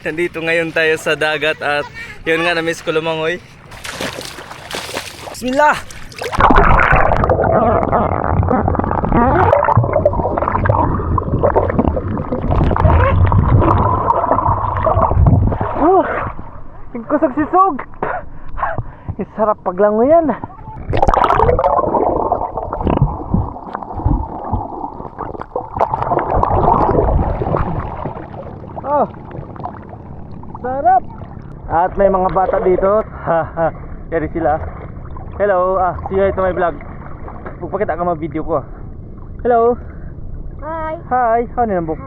Nandito ngayon tayo sa dagat at yun nga, na-miss ko lumangoy. Bismillah! Oh, kusog sisog! Sarap paglangoy yan. Oh, sarap. At may mga bata dito. Haha, yari sila. Hello, see you to my vlog. Pagpakita ka mga video ko. Hello. Hi. Hi, ano yan, Bok?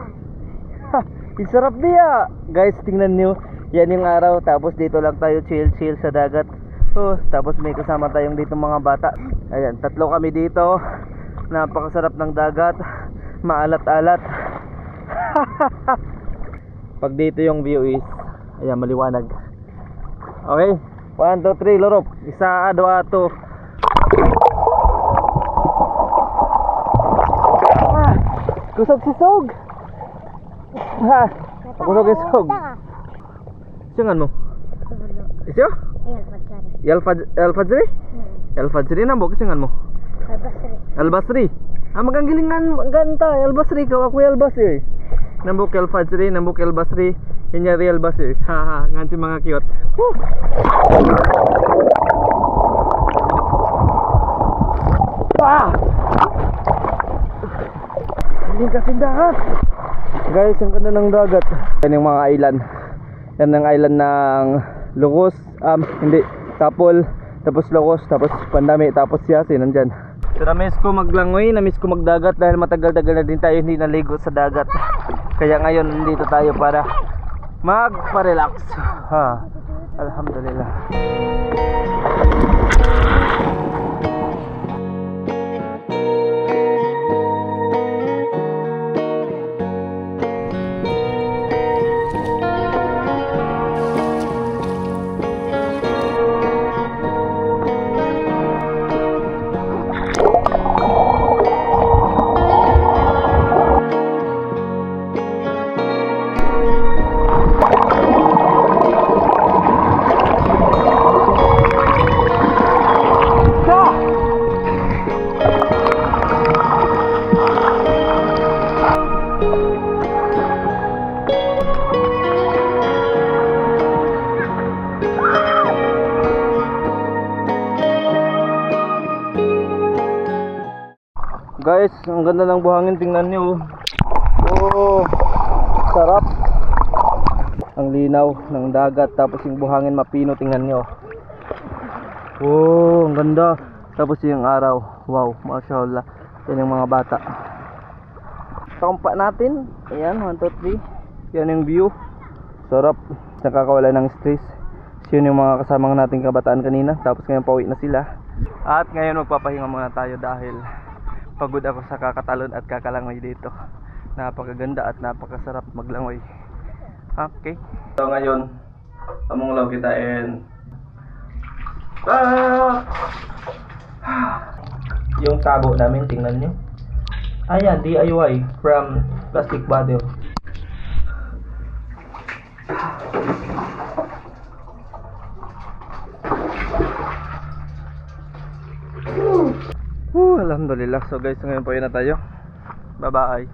Ha, sarap diya. Guys, tingnan nyo. Yan yung araw, tapos dito lang tayo chill sa dagat. Oh, tapos may kasama tayong dito mga bata. Ayan, 3 kami dito. Napakasarap ng dagat. Maalat-alat. Pag dito yung view is, ayan, maliwanag. Okay, 1, 2, 3, lorop. 1, 2, 3. Kusog sisog. Ha, kusog sisog. Singan mo? Isyo? Al-Fajri? Al-Fajri na bok singan mo? Al-Basri. Magang gilingan ganta Al-Basri ka ako Al-Basri. Nambok Al-Fajri, nambok Al-Basri, inyari Al-Basri. Haha, ngan si mga cute. Woo! Hindi kasi dagat. Guys, ang ganda ng dagat. Yan yung mga island. Yan ang island ng Locos, hindi, Tapol, tapos Locos, tapos Pandami, tapos Siasi, nandyan. So na-miss ko maglangoy, na-miss ko magdagat dahil matagal-tagal na din tayo hindi naligo sa dagat. Kaya ngayon nandito tayo para magpa-relax. Alhamdulillah. Guys, ang ganda ng buhangin, tingnan nyo. Oh, sarap. Ang linaw ng dagat, tapos yung buhangin mapino, tingnan nyo. Oh, ang ganda. Tapos yung araw, wow, mashallah. Yan yung mga bata. Takumpa natin. Ayan, 1, 2, 3. Yan yung view. Sarap. Nakakawala ng stress. Yun yung mga kasamang nating kabataan kanina. Tapos ngayon pauwi na sila. At ngayon magpapahinga muna tayo dahil pagod ako sa kakatalon at kakalangoy dito. Napakaganda at napakasarap maglangoy. Okay. So ngayon, among kita and yung tabo namin, tingnan nyo. Ayan, DIY from Plastic Bottle. Alhamdulillah. So guys, ngayon po yun na tayo. Bye bye.